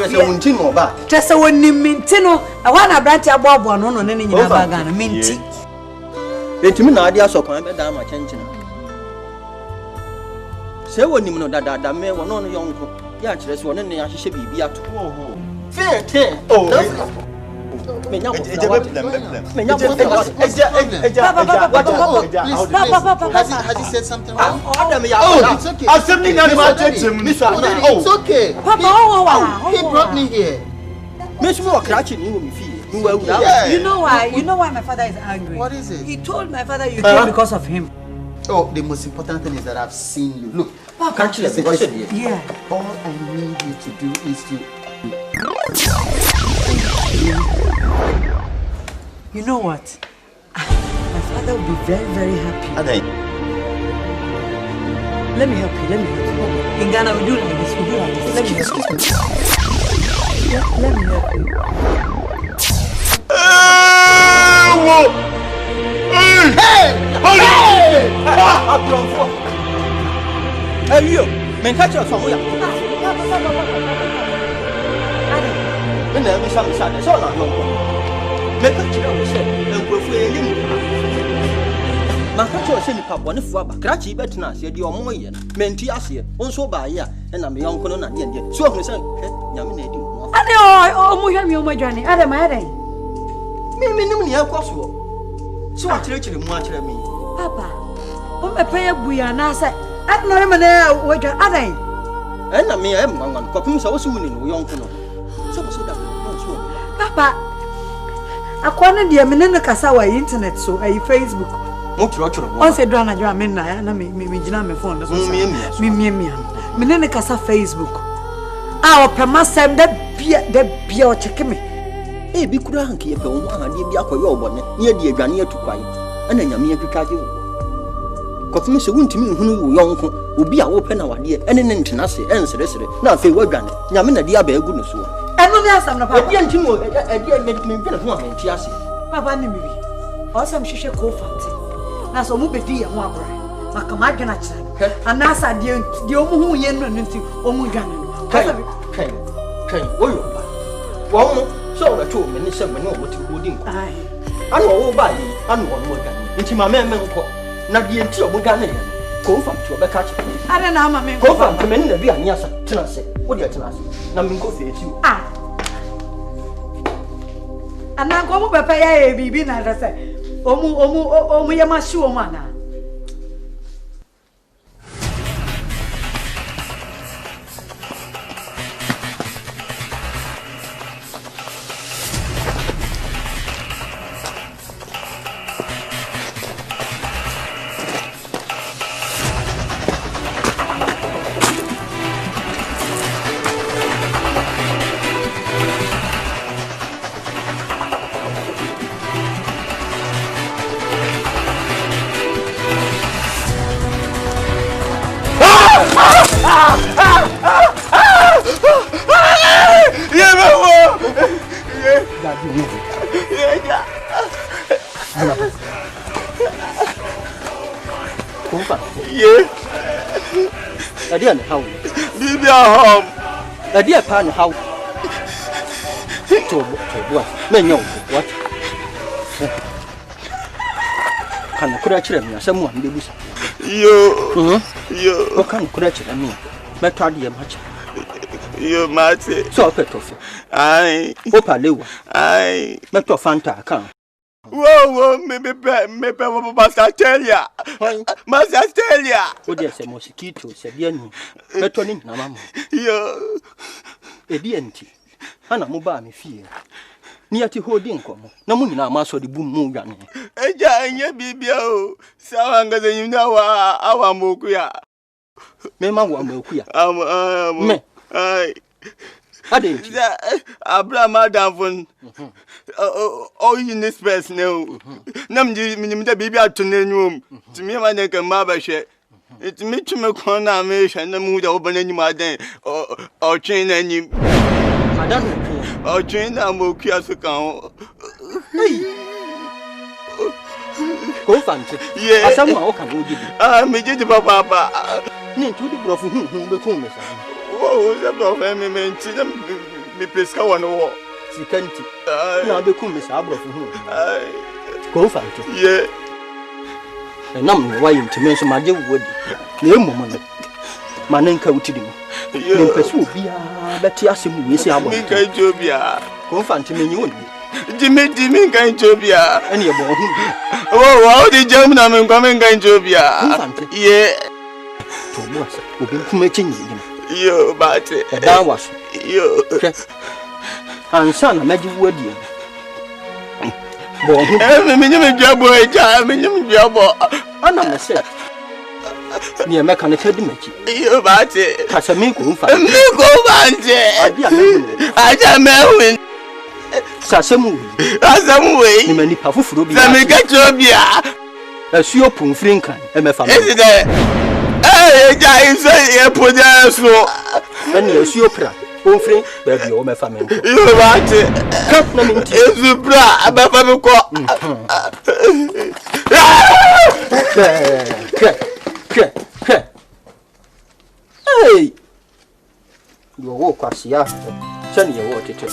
Tressa won't know about. Tressa won't mintino. I want a branch above one on any bagana. Minty. It mean ideas of my bed, my attention. Say when you know that may one on your uncle. Yeah, there's one in the should be at home. Fair 10. Oh, has he said something wrong? It's okay. It's okay. Papa, he brought me here. Miss Moore catching you with me. You know why my father is angry. What is it? He told my father you came because of him. Oh, the most important thing is that I've seen you. Look, Papa, can't you see? Yeah. All I need you to do is to. You know what? My father will be very, very happy. Let me help you. In Ghana, we do like this. Let me help you. Hey, you! Men catch us from where? And then we some sad, so not long. Men catch us, and go for a Macacho send up one for Cratchy Betna said your moyen, Mentiasia, also by ya, and I'm a young colonel and Indian. So I said, Yaminating. I know, my journey. Adam, Maybe no possible. So I tell you, much of me. Papa, my prayer, we are now said, I don't know him there, what you're adding. And I may have one copy so soon in young colonel. So that Papa, I can't dear Menina Casawa internet, so a Facebook. Once I draw a drum in, and I may me phone. Menina Casa Facebook. Our Pamasam, that beer check me. Eh, be cranky if you want to be a coyote near the Ghanaian to quiet, and then Yamia Picadio. Copy so won't mean who young will be a open our dear and an international answer. Now, if you were gone, Yamina Diabe goodness. I know there's some of the young Timo, a dear made me better one and Tiasi. Papa, maybe. Or some shisha co-fancy. Now, so move be a wabra. Macamagan, and Nasa dear, the Omu Yen into Omugan. Okay, well, so I told me, what you would. I know by you, and one more gun. Into my man, not the entire Ghanaian. Go from to a back. I don't know, my man. Go from the men that be an answer. Tennessee, what do you tell us? Nothing coffee at you. And now go over pay a baby, and I say, Omu Yamashu mana. A dear how? Baby, home. A dear pan how? To what? Men know what? Can I congratulate me? Someone be with you. What can I congratulate me? But I dear much. You might say so. Petov. I hope I live. I met a Fanta account. Whoa, maybe Master Telia. Master Telia. Oh, there's a mosquito, said Yen. Metonin, Mamma. Yo, a DNT. Anna Mobami fear. Near to holding come. No moon, I must the boom moon. A giant BBO. Sawanga, you know, our Mokuya. Mamma, one Mokuya. Me. I did. Abra Madam. Oh, in this place now. Namdi, the baby out to the room. To me, my neck and mother share. It's Mitchell McConnell, and the mood open any my day or chain any. Madame, or chain and will kiss account. Go fancy. Yes, someone can go. Me did the papa. Need to the prophet whom the home is. Oh, the prophet, Me pesca one war. Sikanti. Na be kum me sa abrofo hu. Ko fanti. Yeah. Nam no why ntime nso maje wodi. Na emom no. Manenka utidi mo. Me mpese obi a beti asem we si abo. Me kan jobia. Ko fanti me nyi woni. Jimmy kan jobia. Ene ye bo hu. Oh, the jam na me kan jobia. Yeah. To bo asa. Obi kuma chinyi ni. Yo, bate. Da was. Yo. Ansa na maji wodi. Bo hu. Me nyame dwabo eja, me nyame dwabo. Ana me se. Ni me kan ka di machi. Yo, bate. Kasa me ko mfa. Me ko bante. Abi a me. Aja me win. Sasemu. Asamu ni mani pa fufuro bi. Na me ka chobia. Asuo pomfiri nkan e me fa me. Esi de. Ja iso e poja so. Ani asuo pra. Pomfiri ba bi o me fa me. Yo bate. Kap na me nti. Esu pra abafa me ko. Hey. Yo wo kwasia. Sani ye wo tete.